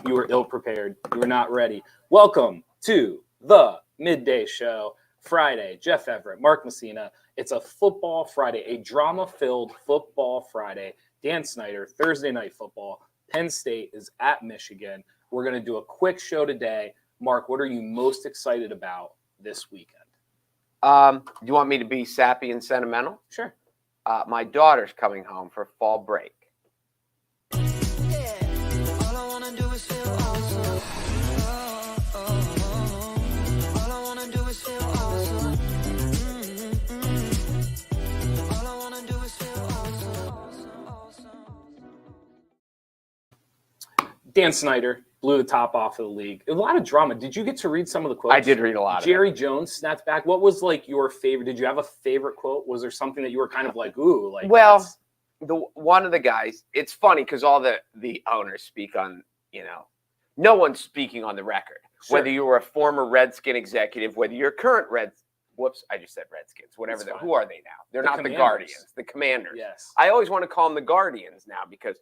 You were ill-prepared. You were not ready. Welcome to the Midday Show. Friday, Jeff Everett, Mark Messina. It's a football Friday, a drama-filled football Friday. Dan Snyder, Thursday Night Football. Penn State is at Michigan. We're going to do a quick show today. Mark, what are you most excited about this weekend? Do you want me to be sappy and sentimental? Sure. My daughter's coming home for fall break. Dan Snyder blew the top off of the league. A lot of drama. Did you get to read some of the quotes? I did read a lot of Jerry Jones snapped back. What was like your favorite? Did you have a favorite quote? Was there something that you were kind of like, ooh, like? Well, one of the guys. It's funny because all the owners speak on, no one's speaking on the record. Sure. Whether you were a former Redskin executive, whether you're current Whoops, I just said Redskins. Whatever. Who are they now? They're not the Guardians. The Commanders. Yes. I always want to call them the Guardians now because.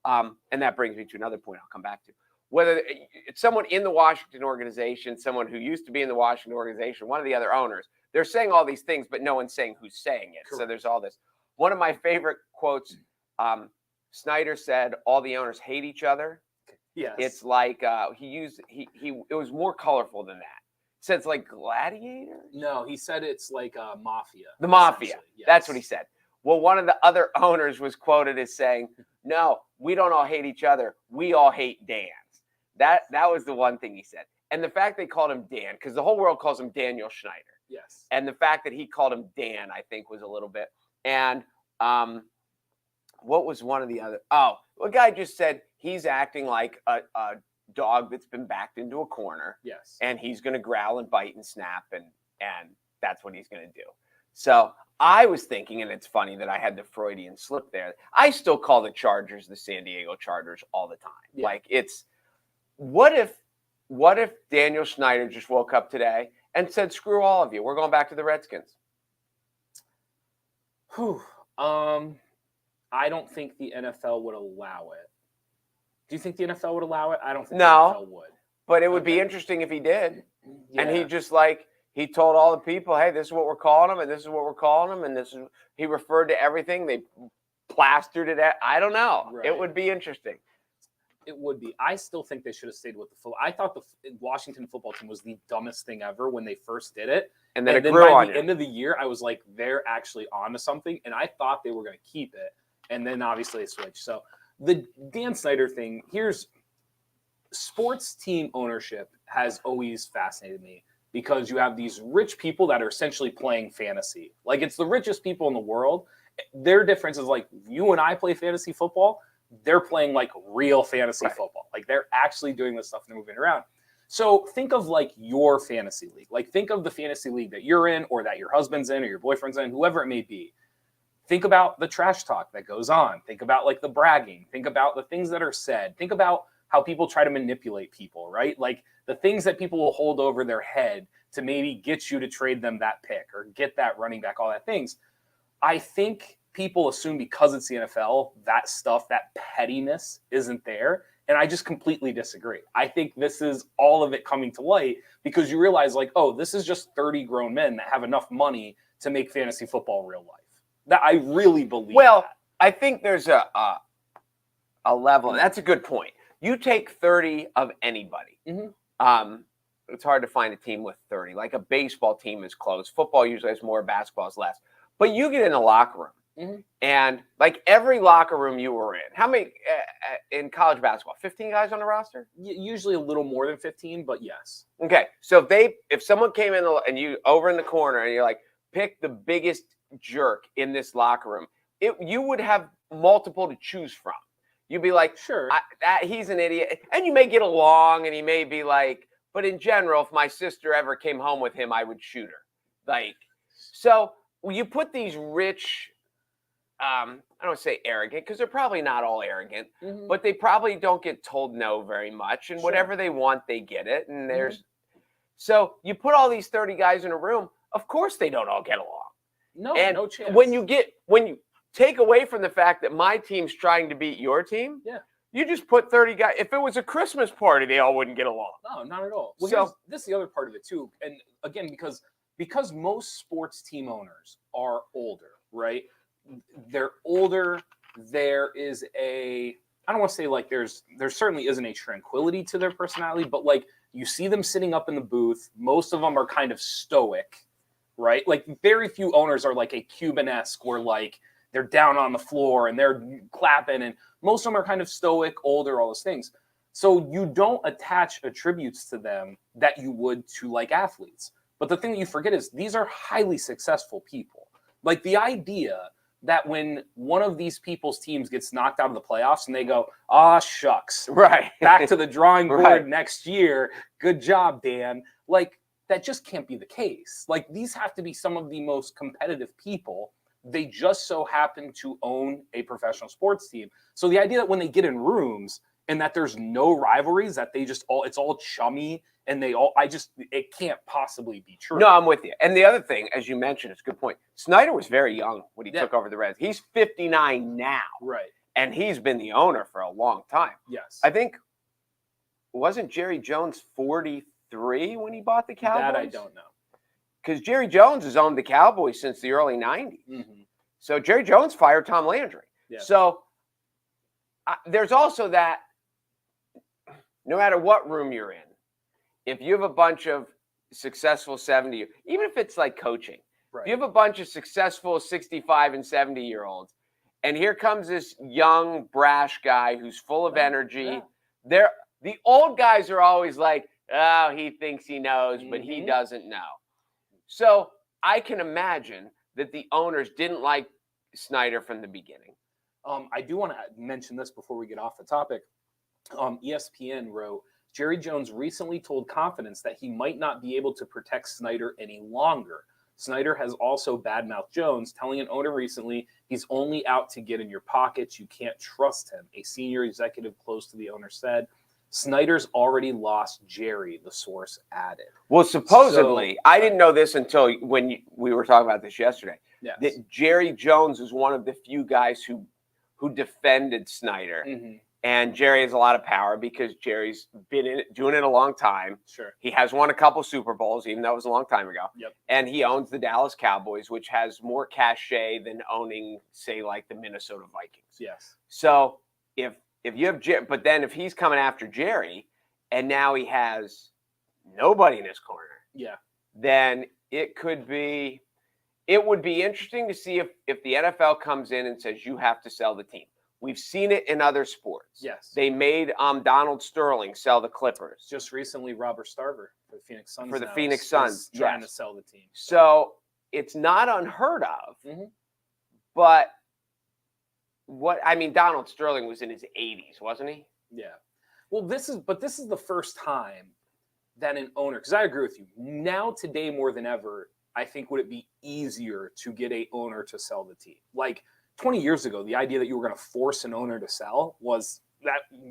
And that brings me to another point I'll come back to. Whether it's someone in the Washington organization, someone who used to be in the Washington organization, one of the other owners, they're saying all these things, but no one's saying who's saying it. Correct. So there's all this. One of my favorite quotes, Snyder said, all the owners hate each other. Yes. It's like it was more colorful than that. He said it's like gladiators? No, he said it's like mafia. The mafia. Yes. That's what he said. Well, one of the other owners was quoted as saying, no, we don't all hate each other. We all hate Dans. That was the one thing he said. And the fact they called him Dan, because the whole world calls him Daniel Snyder. Yes. And the fact that he called him Dan, I think, was a little bit. And what was one of the other? Oh, a guy just said he's acting like a dog that's been backed into a corner. Yes. And he's going to growl and bite and snap, and that's what he's going to do. So I was thinking, and it's funny that I had the Freudian slip there. I still call the Chargers the San Diego Chargers all the time. Yeah. Like it's, what if Daniel Snyder just woke up today and said, screw all of you. We're going back to the Redskins. I don't think the NFL would allow it. Do you think the NFL would allow it? I don't think the NFL would. But it would be interesting if he did. Yeah. And he just he told all the people, hey, this is what we're calling him, and this is what we're calling him, and he referred to everything. They plastered it at, I don't know. Right. It would be interesting. It would be. I still think they should have stayed with the football. I thought the Washington football team was the dumbest thing ever when they first did it. And then it grew on by the end of the year, I was like, they're actually onto something, and I thought they were going to keep it. And then obviously they switched. So the Dan Snyder thing, sports team ownership has always fascinated me. Because you have these rich people that are essentially playing fantasy. Like, it's the richest people in the world. Their difference is, like, you and I play fantasy football. They're playing, like, real fantasy football. Like, they're actually doing this stuff and they're moving around. So think of, like, your fantasy league. Like, think of the fantasy league that you're in or that your husband's in or your boyfriend's in, whoever it may be. Think about the trash talk that goes on. Think about, like, the bragging. Think about the things that are said. Think about how people try to manipulate people, right? Like, the things that people will hold over their head to maybe get you to trade them that pick or get that running back, all that things. I think people assume because it's the NFL, that stuff, that pettiness isn't there. And I just completely disagree. I think this is all of it coming to light because you realize, like, oh, this is just 30 grown men that have enough money to make fantasy football real life. That I really believe. Well, that. I think there's a level. That's a good point. You take 30 of anybody. Mm-hmm. It's hard to find a team with 30. Like a baseball team is close. Football usually has more. Basketball is less. But you get in a locker room, mm-hmm. and like every locker room you were in, how many in college basketball? 15 guys on the roster? Usually a little more than 15, but yes. Okay, so if someone came in and you over in the corner and you're like, pick the biggest jerk in this locker room, you would have multiple to choose from. You'd be like, sure, he's an idiot. And you may get along and he may be like, but in general, if my sister ever came home with him, I would shoot her. Like, so you put these rich, I don't say arrogant, because they're probably not all arrogant, mm-hmm. but they probably don't get told no very much. And whatever they want, they get it. And so you put all these 30 guys in a room, of course they don't all get along. No chance. When you take away from the fact that my team's trying to beat your team, You just put 30 guys. If it was a Christmas party, they all wouldn't get along. No, not at all. Well, So this is the other part of it too. And again, because most sports team owners are older, right? They're older. There is I don't want to say like there certainly isn't a tranquility to their personality, but like you see them sitting up in the booth. Most of them are kind of stoic, right? Like very few owners are like a Cuban-esque where like they're down on the floor and they're clapping, and most of them are kind of stoic, older, all those things. So you don't attach attributes to them that you would to like athletes. But the thing that you forget is these are highly successful people. Like the idea that when one of these people's teams gets knocked out of the playoffs and they go, shucks, right, back to the drawing board right. next year. Good job, Dan. Like that just can't be the case. Like these have to be some of the most competitive people. They just so happen to own a professional sports team. So the idea that when they get in rooms and that there's no rivalries, that they just it's all chummy and it can't possibly be true. No, I'm with you. And the other thing, as you mentioned, it's a good point. Snyder was very young when he took over the Reds. He's 59 now. Right. And he's been the owner for a long time. Yes. I think, wasn't Jerry Jones 43 when he bought the Cowboys? That I don't know. Because Jerry Jones has owned the Cowboys since the early 90s. Mm-hmm. So Jerry Jones fired Tom Landry. Yeah. So there's also that no matter what room you're in, if you have a bunch of successful 70, even if it's like coaching, right. If you have a bunch of successful 65 and 70-year-olds, and here comes this young, brash guy who's full of energy. Yeah. The old guys are always like, oh, he thinks he knows, but he doesn't know. So I can imagine that the owners didn't like Snyder from the beginning. I do want to mention this before we get off the topic. ESPN wrote, Jerry Jones recently told Confidence that he might not be able to protect Snyder any longer. Snyder has also badmouthed Jones, telling an owner recently he's only out to get in your pockets. You can't trust him. A senior executive close to the owner said, Snyder's already lost Jerry, the source added. Well, supposedly, I didn't know this until when we were talking about this yesterday, that Jerry Jones was one of the few guys who defended Snyder. Mm-hmm. And Jerry has a lot of power because Jerry's been doing it a long time. Sure. He has won a couple Super Bowls, even though it was a long time ago. Yep. And he owns the Dallas Cowboys, which has more cachet than owning, say, like the Minnesota Vikings. Yes. So if you have Jerry, but then if he's coming after Jerry and now he has nobody in his corner, then it would be interesting to see if the NFL comes in and says you have to sell the team. We've seen it in other sports. Yes. They made Donald Sterling sell the Clippers. Just recently, Robert Starver for the Phoenix Suns. Trying to sell the team. So it's not unheard of. Mm-hmm. But Donald Sterling was in his 80s, wasn't he? Yeah. Well, this is the first time that an owner, because I agree with you, now today more than ever, I think would it be easier to get a owner to sell the team. Like 20 years ago, the idea that you were going to force an owner to sell wasn't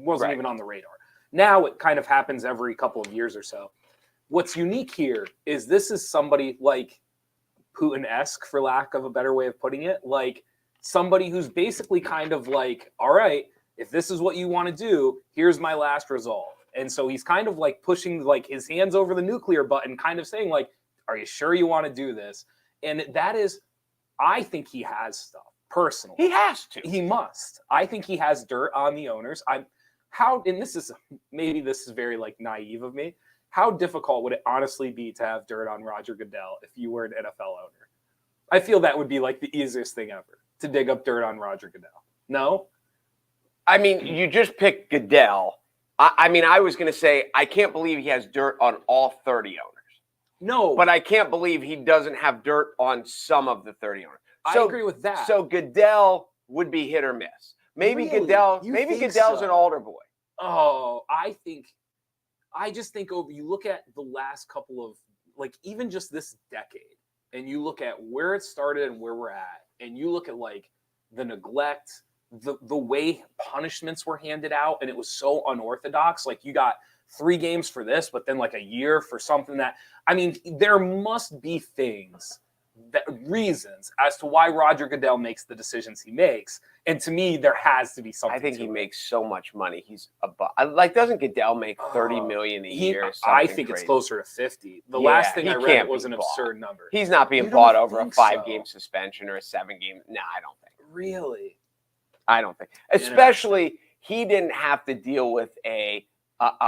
even on the radar. Now it kind of happens every couple of years or so. What's unique here is this is somebody like Putin-esque, for lack of a better way of putting it, like somebody who's basically kind of like, all right, if this is what you want to do, here's my last resolve. And so he's kind of like pushing like his hands over the nuclear button, kind of saying like, are you sure you want to do this? And that is, I think he has stuff. Personally, he has to. He must. I think he has dirt on the owners. And this is very like naive of me. How difficult would it honestly be to have dirt on Roger Goodell if you were an NFL owner? I feel that would be like the easiest thing ever to dig up dirt on Roger Goodell. No? I mean, you just picked Goodell. I was going to say, I can't believe he has dirt on all 30 owners. No. But I can't believe he doesn't have dirt on some of the 30 owners. I agree with that. So Goodell would be hit or miss. Maybe really? Goodell's an altar boy. Oh, I just think you look at the last couple of, like, even just this decade, and you look at where it started and where we're at, and you look at like the neglect, the way punishments were handed out, and it was so unorthodox. Like you got 3 games for this, but then like a year for something that, there must be things reasons as to why Roger Goodell makes the decisions he makes. And to me, there has to be something. I think he to it. makes so much money. He's doesn't Goodell make $30 million a year? I think crazy? It's closer to 50. The Yeah, last thing he I read, can't it was be an bought. absurd number. He's not being You bought don't over a think 5-game so? suspension or a 7-game. No, I don't think. Really? I don't think. Especially he didn't have to deal with a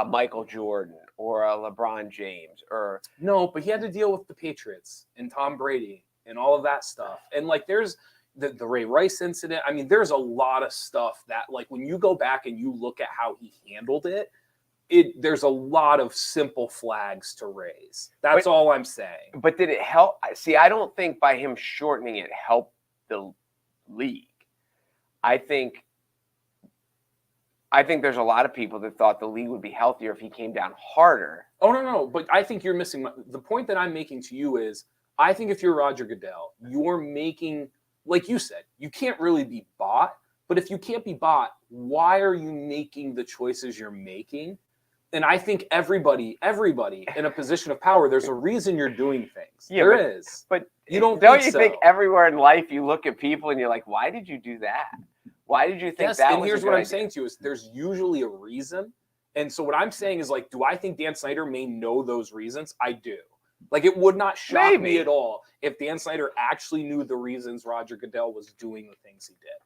Michael Jordan or a LeBron James or No, but he had to deal with the Patriots and Tom Brady and all of that stuff. And like there's the Ray Rice incident. I mean, there's a lot of stuff that like when you go back and you look at how he handled it, there's a lot of simple flags to raise. That's all I'm saying. But did it help? See, I don't think by him shortening it helped the league. I think there's a lot of people that thought the league would be healthier if he came down harder. Oh, no. But I think you're missing the point that I'm making to you is I think if you're Roger Goodell, you're making, like you said, you can't really be bought. But if you can't be bought, why are you making the choices you're making? And I think everybody in a position of power, there's a reason you're doing things. Yeah, there is. But you don't think everywhere in life you look at people and you're like, why did you do that? Why did you think yes, that and was here's a what good I'm idea? saying to you is there's usually a reason. And so what I'm saying is like, do I think Dan Snyder may know those reasons? I do. Like it would not shock me at all if Dan Snyder actually knew the reasons Roger Goodell was doing the things he did.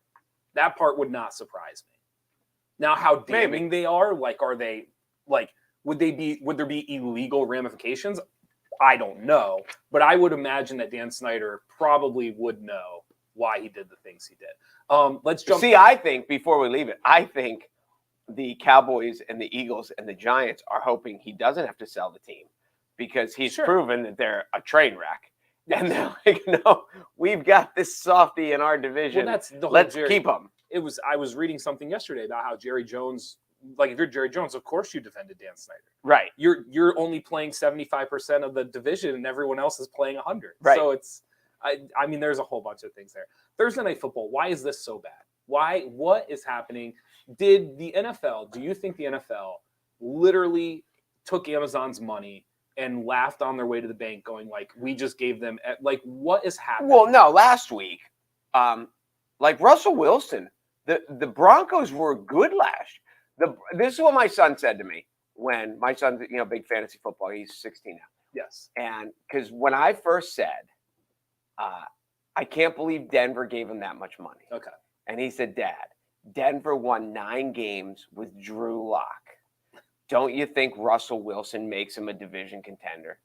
That part would not surprise me. Now, how damning they are they like, would there be illegal ramifications? I don't know. But I would imagine that Dan Snyder probably would know why he did the things he did. Let's jump. See, I think before we leave it, I think the Cowboys and the Eagles and the Giants are hoping he doesn't have to sell the team because he's proven that they're a train wreck. And they're like, no, we've got this softy in our division. Well, that's the whole Let's keep him. I was reading something yesterday about how Jerry Jones, like if you're Jerry Jones, of course you defended Dan Snyder. Right. You're only playing 75% of the division and everyone else is playing 100. Right. So it's I mean, there's a whole bunch of things there. Thursday Night Football, why is this so bad? What is happening? Do you think the NFL literally took Amazon's money and laughed on their way to the bank going like, we just gave them, like, what is happening? Well, no, last week, like Russell Wilson, the Broncos were good last year. This is what my son said to me when my son's, big fantasy football. He's 16 now. Yes. And because when I first said, I can't believe Denver gave him that much money. Okay. And he said, Dad, Denver won 9 games with Drew Lock. Don't you think Russell Wilson makes him a division contender?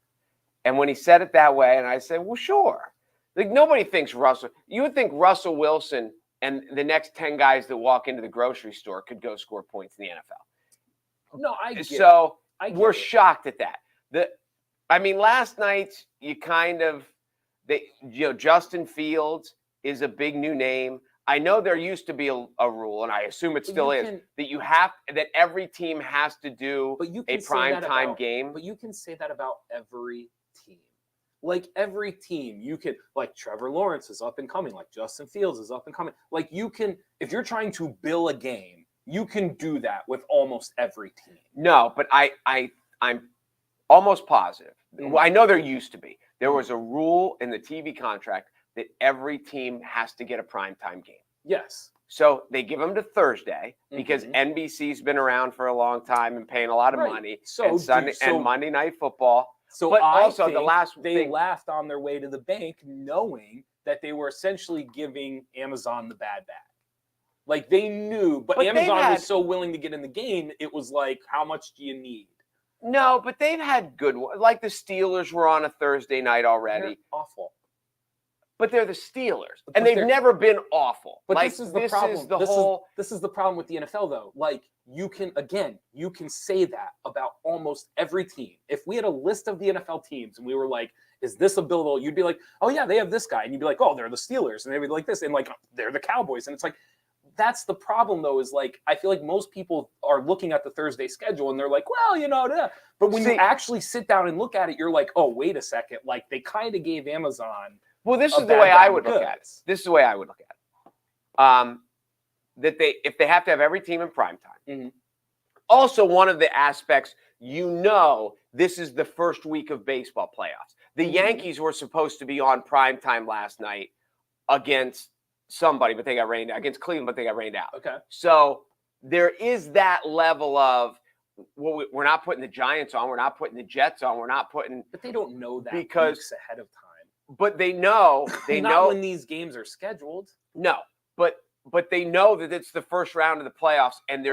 And when he said it that way, and I said, well, sure. Like nobody thinks Russell. You would think Russell Wilson and the next 10 guys that walk into the grocery store could go score points in the NFL. No, I get so it. We're shocked at that. Last night you kind of. Justin Fields is a big new name. I know there used to be a rule, and I assume it still is, that every team has to do a primetime game. But you can say that about every team. Like every team, you can, like Trevor Lawrence is up and coming, like Justin Fields is up and coming. Like you can, if you're trying to bill a game, you can do that with almost every team. No, but I'm almost positive. Well, I know there used to be. There was a rule in the TV contract that every team has to get a primetime game. Yes. So they give them to Thursday because NBC's been around for a long time and paying a lot of money. So and Monday Night Football. So but I also think the last they thing, laughed on their way to the bank knowing that they were essentially giving Amazon the bad bag. Like they knew, but Amazon was so willing to get in the game, it was like, how much do you need? No, but they've had good ones. Like the Steelers were on a Thursday night already. They're awful. But they're the Steelers. And they've never been awful. But like, this is the problem. This is the problem with the NFL, though. Like, you can say that about almost every team. If we had a list of the NFL teams and we were like, is this a billable? You'd be like, oh, yeah, they have this guy. And you'd be like, oh, they're the Steelers. And they'd be like this. And like, they're the Cowboys. And it's like, that's the problem, though, is like, I feel like most people are looking at the Thursday schedule and they're like, well, but when you actually sit down and look at it, you're like, oh, wait a second. Like, they kind of gave Amazon. Well, this is the way I would look at it. This is the way I would look at it. That if they have to have every team in primetime. Also, one of the aspects, this is the first week of baseball playoffs. The Mhm. Yankees were supposed to be on primetime last night against somebody, but they got rained out. Against Cleveland, but they got rained out. Okay. So there is that level of, well, we're not putting the Giants on. We're not putting the Jets on. We're not putting. But they don't know that Because- weeks ahead of time. But they know. They Not know. when these games are scheduled. No, but they know that it's the first round of the playoffs, and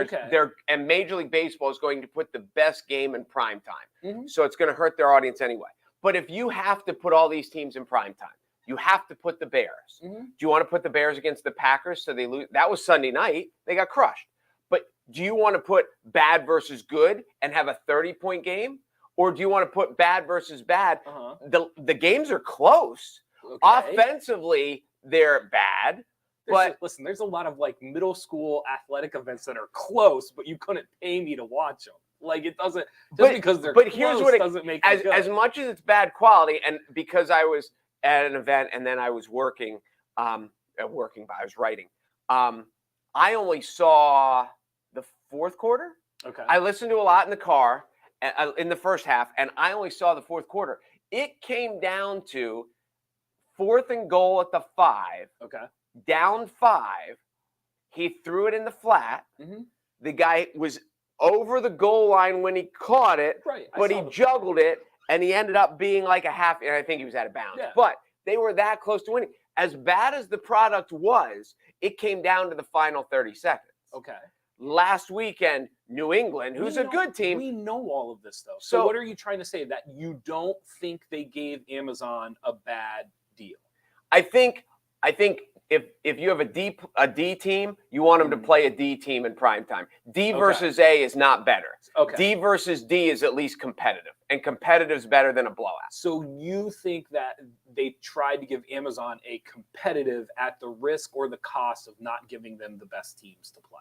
and Major League Baseball is going to put the best game in prime time. Mhm. So it's going to hurt their audience anyway. But if you have to put all these teams in prime time, you have to put the Bears. Mhm. Do you want to put the Bears against the Packers so they lose? That was Sunday night. They got crushed. But do you want to put bad versus good and have a 30-point game? Or do you want to put bad versus bad? Uh-huh. The games are close. Okay. Offensively, they're bad. But listen, there's a lot of like middle school athletic events that are close, but you couldn't pay me to watch them. Like it doesn't because they're but close here's what doesn't make it good. as much as it's bad quality, and because I was at an event and then I was working, I was writing. I only saw the fourth quarter. Okay. I listened to a lot in the car in the first half, and I only saw the fourth quarter. It came down to 4th and goal at the 5. Okay. Down 5, he threw it in the flat. Mhm. The guy was over the goal line when he caught it, Right. but he juggled it, and he ended up being like a half, and I think he was out of bounds. Yeah. But they were that close to winning. As bad as the product was, it came down to the final 30 seconds. Okay. Last weekend, New England, who's a good team. We know all of this though. So what are you trying to say? That you don't think they gave Amazon a bad deal? I think if you have a D team, you want them to play a D team in prime time. D versus A is not better. Okay. D versus D is at least competitive, and competitive is better than a blowout. So you think that they tried to give Amazon a competitive at the risk or the cost of not giving them the best teams to play?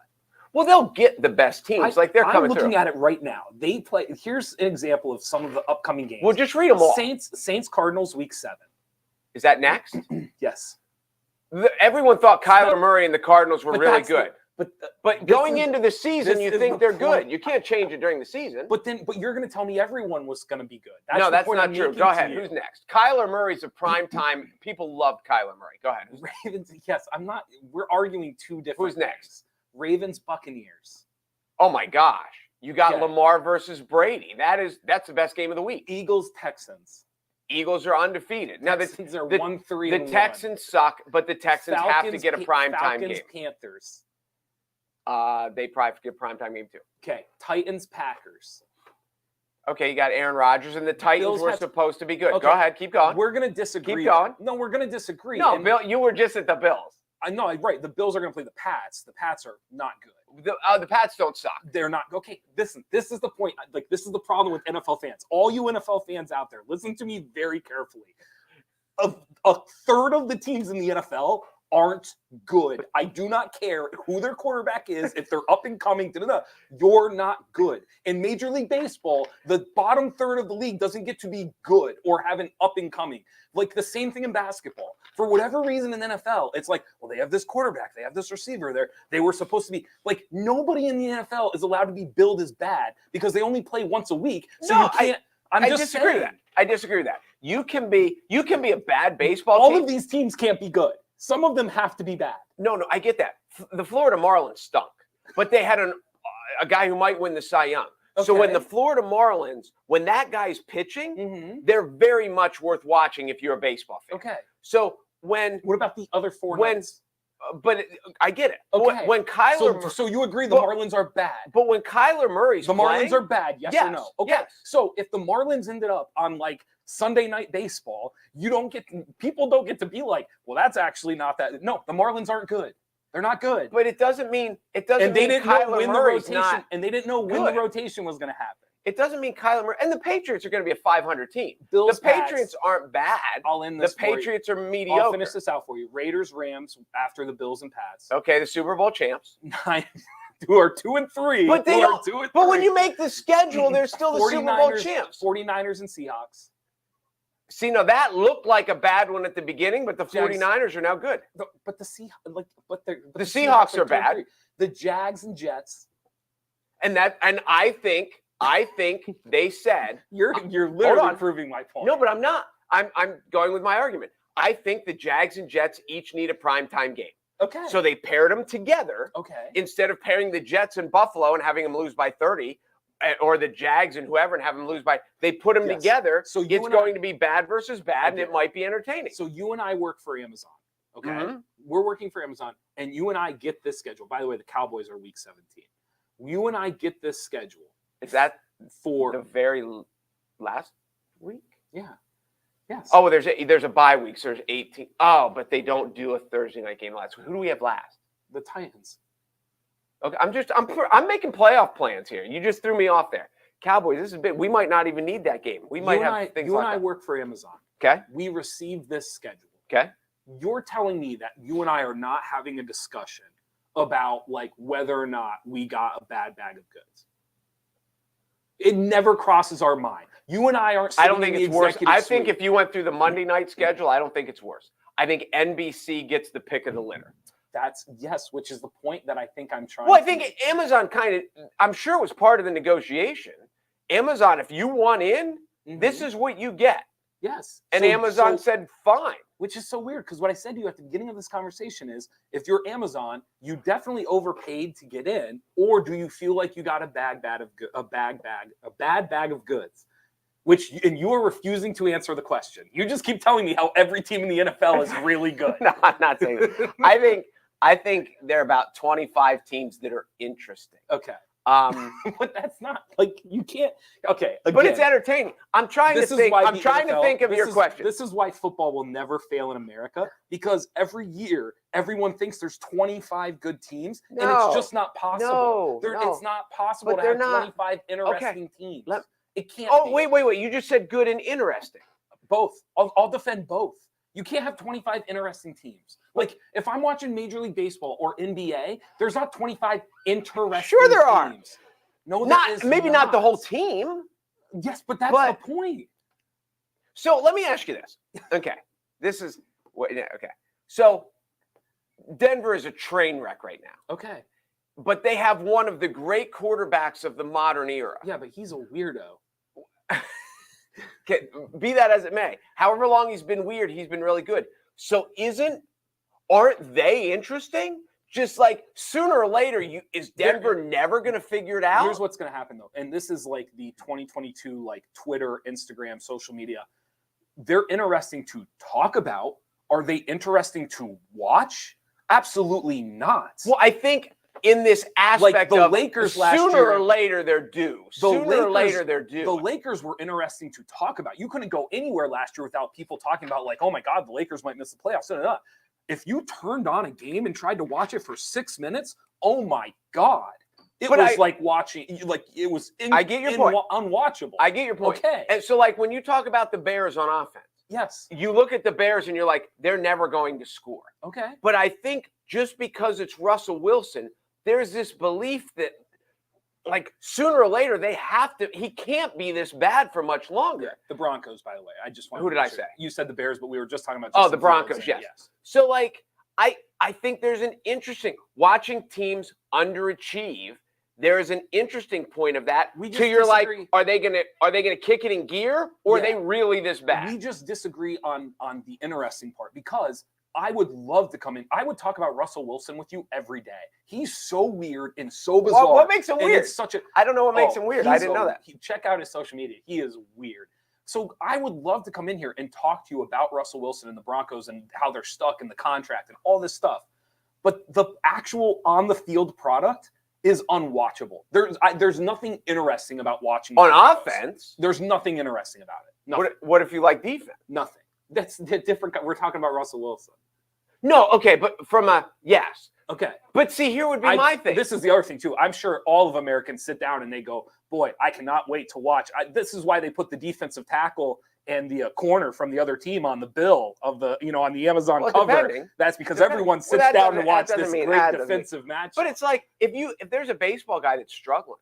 Well, they'll get the best teams. They're coming I'm looking through. at it right now. They play. Here's an example of some of the upcoming games. Well, just read them all. Saints Cardinals week 7. Is that next? Yes. Everyone thought Kyler Murray and the Cardinals were really good. But going into the season, you think they're good. You can't change it during the season. But you're going to tell me everyone was going to be good. No, that's not true. Go ahead. Who's next? Kyler Murray's a prime time. People loved Kyler Murray. Go ahead. Ravens. Yes, I'm not. We're arguing two different. Who's next? Things. Ravens, Buccaneers. Oh my gosh! You got Lamar versus Brady. That's the best game of the week. Eagles, Texans. Eagos are undefeated. Now Texans are 1-3. The Texans suck, but the Texans have to get a prime time game. Panthers. They probably get a prime time game too. Okay, Titans, Packers. Okay, you got Aaron Rodgers, and the Titans were supposed to be good. Okay. Go ahead, keep going. We're going to disagree. Keep going. No, we're going to disagree. No, Bill, you were just at the Bills. I know, right. The Bills are going to play the Pats. The Pats are not good. The Pats don't suck. They're not. Okay, listen, this is the point. Like, this is the problem with NFL fans. All you NFL fans out there, listen to me very carefully. A third of the teams in the NFL aren't good. I do not care who their quarterback is, if they're up and coming, you're not good. In Major League Baseball, the bottom third of the league doesn't get to be good or have an up and coming. Like the same thing in basketball. For whatever reason in NFL, it's like, well, they have this quarterback, they have this receiver there. They were supposed to be like, nobody in the NFL is allowed to be billed as bad because they only play once a week. So you can't. I disagree with that. I disagree with that. You can be a bad baseball team. All of these teams can't be good. Some of them have to be bad. No, I get that. The Florida Marlins stunk, but they had a guy who might win the Cy Young. Okay. So when the Florida Marlins, when that guy's pitching, they're very much worth watching if you're a baseball fan. Okay. So what about the other four? But I get it. Okay. When Kyler, so you agree the Marlins are bad? But when Kyler Murray's the Marlins are bad, yes or no? Okay. Yes. So if the Marlins ended up on like Sunday Night Baseball, people don't get to be like, well, that's actually not that. No, the Marlins aren't good. They're not good. But it doesn't mean And they didn't know when the rotation. And they didn't know when the good. rotation was going to happen. It doesn't mean Kyler Murray. And the Patriots are going to be a 500 team. Bills, the Patriots aren't bad. I'll end this. The Patriots are mediocre. I'll finish this out for you. Raiders, Rams after the Bills and Pats. Okay, the Super Bowl champs. Who are 2-3. But they don't. But when you make the schedule, they're still the Super Bowl champs. 49ers and Seahawks. See, now that looked like a bad one at the beginning, but the 49ers are now good. But the Seahawks are bad. The Jags and Jets. And I think I think they said You're literally on. proving my point. No, but I'm not. I'm going with my argument. I think the Jags and Jets each need a primetime game. Okay. So they paired them together. Okay. Instead of pairing the Jets and Buffalo and having them lose by 30, or the Jags and whoever and have them lose by, they put them together. So it's going to be bad versus bad, and it might be entertaining. So you and I work for Amazon. Okay. Mm-hmm. We're working for Amazon, and you and I get this schedule. By the way, the Cowboys are week 17. You and I get this schedule. Is that for the very last week? Yeah. Yes. Oh, there's a bye week, so there's 18. Oh, but they don't do a Thursday night game last week. Who do we have last? The Titans. Okay, I'm making playoff plans here. You just threw me off there. Cowboys, this is big. We might not even need that game. We might have things like that. You and I work for Amazon. Okay. We received this schedule. Okay. You're telling me that you and I are not having a discussion about like whether or not we got a bad bag of goods. It never crosses our mind. You and I aren't. I don't think it's worse. I think if you went through the Monday night schedule, I don't think it's worse. I think NBC gets the pick of the litter. That's yes, which is the point that I think I'm trying. Well, I think Amazon kind of. I'm sure it was part of the negotiation. Amazon, if you want in, this is what you get. Yes. And Amazon said fine. Which is so weird because what I said to you at the beginning of this conversation is if you're Amazon, you definitely overpaid to get in, or do you feel like you got a bad bag of goods? And you are refusing to answer the question. You just keep telling me how every team in the NFL is really good. No, I'm not saying that. I think there are about 25 teams that are interesting. Okay. But that's not like you can't. Okay, again, but it's entertaining. I'm trying to think. I'm trying to think of your question. This is why football will never fail in America because every year everyone thinks there's 25 good teams, and it's just not possible. No, it's not possible to have 25 interesting teams. It can't. Oh, wait! You just said good and interesting. Both. I'll defend both. You can't have 25 interesting teams. Like, if I'm watching Major League Baseball or NBA, there's not 25 interesting teams. Sure there are. No, maybe not the whole team. Yes, but that's the point. So let me ask you this. Okay. So Denver is a train wreck right now. Okay. But they have one of the great quarterbacks of the modern era. Yeah, but he's a weirdo. Be that as it may. However long he's been weird, he's been really good. So aren't they interesting? Just like sooner or later, is Denver never going to figure it out? Here's what's going to happen though, and this is like the 2022 like Twitter, Instagram, social media. They're interesting to talk about. Are they interesting to watch? Absolutely not. Well, I think in this aspect like the Lakers last year, sooner or later they're due. Sooner or later they're due. The Lakers were interesting to talk about. You couldn't go anywhere last year without people talking about like, oh my God, the Lakers might miss the playoffs. No. If you turned on a game and tried to watch it for 6 minutes, oh my God. It was like watching, like it was I get your point. Unwatchable. I get your point. Okay. And so like when you talk about the Bears on offense, yes, you look at the Bears and you're like, they're never going to score. Okay. But I think just because it's Russell Wilson, there's this belief that like sooner or later he can't be this bad for much longer. Yeah, the Broncos, by the way. I just want Who did I say? You said the Bears, but we were just talking about the Broncos, yes. So like I think there's an interesting watching teams underachieve. There is an interesting point of that. You're like, are they gonna kick it in gear, or are they really this bad? We just disagree on the interesting part because I would love to come in. I would talk about Russell Wilson with you every day. He's so weird and so bizarre. What makes him weird? It's such a. I don't know what makes him weird. I didn't know that. Check out his social media. He is weird. So I would love to come in here and talk to you about Russell Wilson and the Broncos and how they're stuck in the contract and all this stuff. But the actual on the field product is unwatchable. There's nothing interesting about watching on offense. There's nothing interesting about it. Nothing. What if you like defense? Nothing. That's different. We're talking about Russell Wilson. No, okay, but yes. Okay. But see, here would be my thing. This is the other thing, too. I'm sure all of Americans sit down and they go, boy, I cannot wait to watch. This is why they put the defensive tackle and the corner from the other team on the bill of the, on the Amazon cover. That's because everyone sits down to watch this great defensive match. But it's like, if there's a baseball guy that's struggling,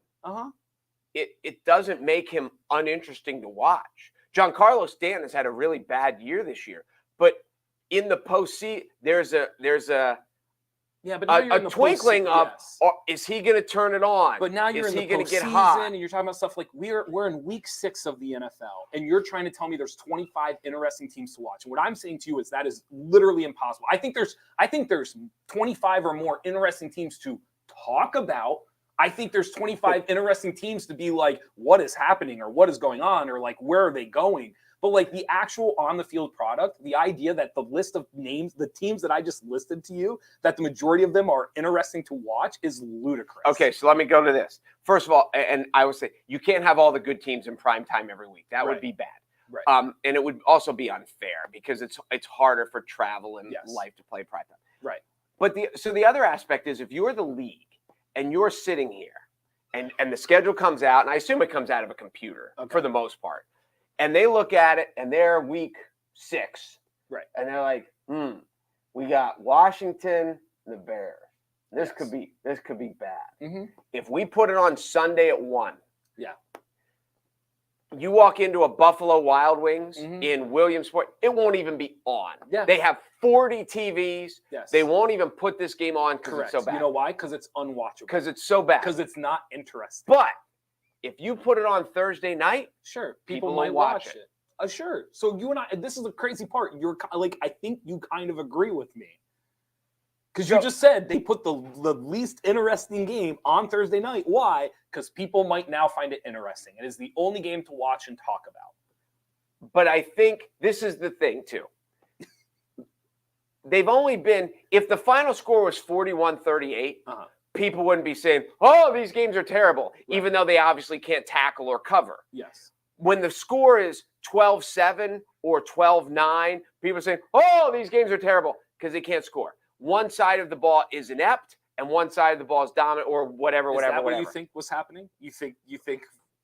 it doesn't make him uninteresting to watch. Giancarlo Stanton has had a really bad year this year, but in the postseason, there's a Yeah, but now you're in the twinkling of, yes. is he going to turn it on? But now you're is in he the going to get postseason, hot? and you're talking about stuff like we're in week 6 of the NFL, and you're trying to tell me there's 25 interesting teams to watch. And what I'm saying to you is that is literally impossible. I think there's 25 or more interesting teams to talk about. I think there's 25 interesting teams to be like, what is happening or what is going on or like where are they going? But like the actual on the field product, the idea that the list of names, the teams that I just listed to you, that the majority of them are interesting to watch is ludicrous. Okay, so let me go to this. First of all, and I would say you can't have all the good teams in prime time every week. That would be bad. Right. And it would also be unfair because it's harder for travel and life to play prime time. Right. But the other aspect is if you're the league and you're sitting here and the schedule comes out, and I assume it comes out of a computer for the most part, and they look at it and they're week 6. Right. And they're like, we got Washington, the Bears. This could be bad. Mm-hmm. If we put it on Sunday at 1, you walk into a Buffalo Wild Wings in Williamsport, it won't even be on. Yeah. They have 40 TVs. Yes. They won't even put this game on because it's so bad. You know why? Because it's unwatchable. Because it's so bad. Because it's not interesting. But if you put it on Thursday night, sure, people might will watch it. Sure. So you and I, this is the crazy part. You're like, I think you kind of agree with me. Because you just said they put the least interesting game on Thursday night. Why? Because people might now find it interesting. It is the only game to watch and talk about. But I think this is the thing, too. They've only been, if the final score was 41-38, people wouldn't be saying, oh, these games are terrible, even though they obviously can't tackle or cover. Yes. When the score is 12-7 or 12-9, people are saying, oh, these games are terrible because they can't score. One side of the ball is inept and one side of the ball is dominant or whatever. Is that what you think was happening? You think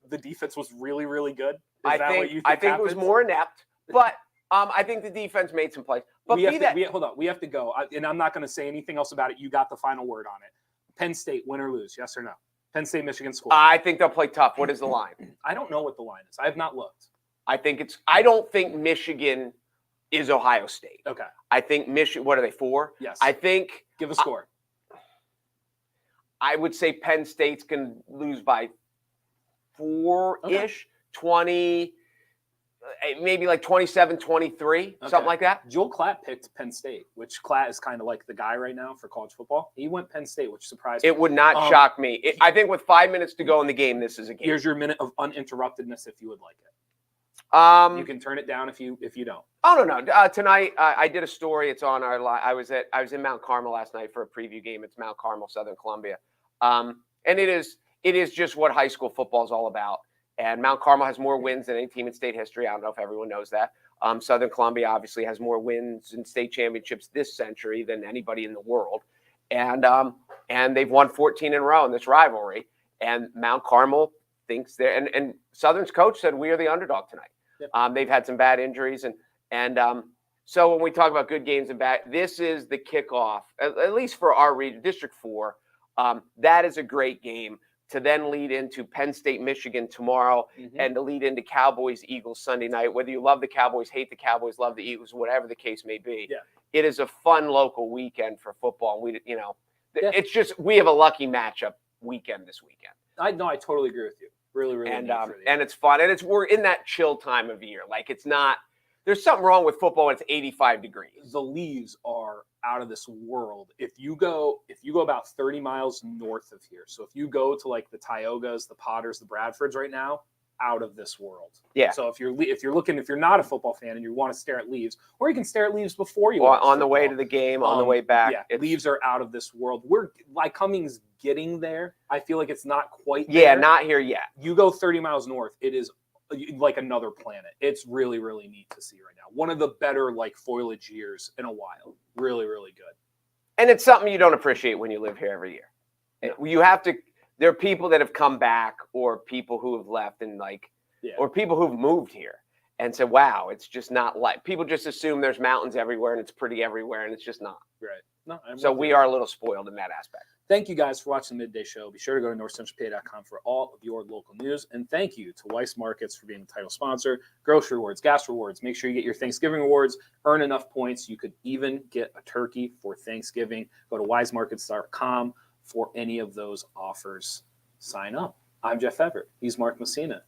the defense was really, really good? I think it was more inept, but I think the defense made some plays. But hold on. We have to go. And I'm not going to say anything else about it. You got the final word on it. Penn State, win or lose, yes or no? Penn State, Michigan score. I think they'll play tough. What is the line? I don't know what the line is. I have not looked. I don't think Michigan is Ohio State. Okay. I think Michigan, what are they, 4? Yes. I think. Give a score. I would say Penn State's going to lose by 4-ish, 20, maybe like 27-23, something like that. Joel Klatt picked Penn State, which Klatt is kind of like the guy right now for college football. He went Penn State, which surprised me. It would not shock me. I think with 5 minutes to go in the game, this is a game. Here's your minute of uninterruptedness if you would like it. You can turn it down if you don't. Oh no. Tonight I did a story. It's on our. I was in Mount Carmel last night for a preview game. It's Mount Carmel, Southern Columbia, and it is just what high school football is all about. And Mount Carmel has more wins than any team in state history. I don't know if everyone knows that. Southern Columbia obviously has more wins in state championships this century than anybody in the world, and they've won 14 in a row in this rivalry. And Mount Carmel thinks they're and Southern's coach said we are the underdog tonight. Yep. They've had some bad injuries, and so when we talk about good games and bad, this is the kickoff, at least for our region, District 4. That is a great game to then lead into Penn State, Michigan tomorrow, and to lead into Cowboys, Eagles Sunday night. Whether you love the Cowboys, hate the Cowboys, love the Eagles, whatever the case may be, it is a fun local weekend for football. And it's just we have a lucky matchup weekend this weekend. I totally agree with you. Really, really. And it's fun. And we're in that chill time of year. Like it's not, there's something wrong with football when it's 85 degrees. The leaves are out of this world. If you go about 30 miles north of here, so if you go to like the Tiogas, the Potters, the Bradfords right now, out of this world. Yeah. So if you're not a football fan and you want to stare at leaves, or you can stare at leaves before you watch on the way to the game, on the way back. Yeah, leaves are out of this world. We're like Cummings getting there. I feel like it's not quite there. Yeah, not here yet. You go 30 miles north, it is like another planet. It's really, really neat to see right now. One of the better like foliage years in a while. Really, really good. And it's something you don't appreciate when you live here every year. No. You have to. There are people that have come back, or people who have left, and or people who've moved here, and said, wow, it's just not like people just assume there's mountains everywhere and it's pretty everywhere, and it's just not. Right. No, So we are a little spoiled in that aspect. Thank you guys for watching the Midday Show. Be sure to go to NorthcentralPa.com for all of your local news. And thank you to Weis Markets for being the title sponsor. Grocery rewards, gas rewards. Make sure you get your Thanksgiving rewards. Earn enough points. You could even get a turkey for Thanksgiving. Go to weismarkets.com for any of those offers. Sign up. I'm Jeff Everett. He's Mark Messina.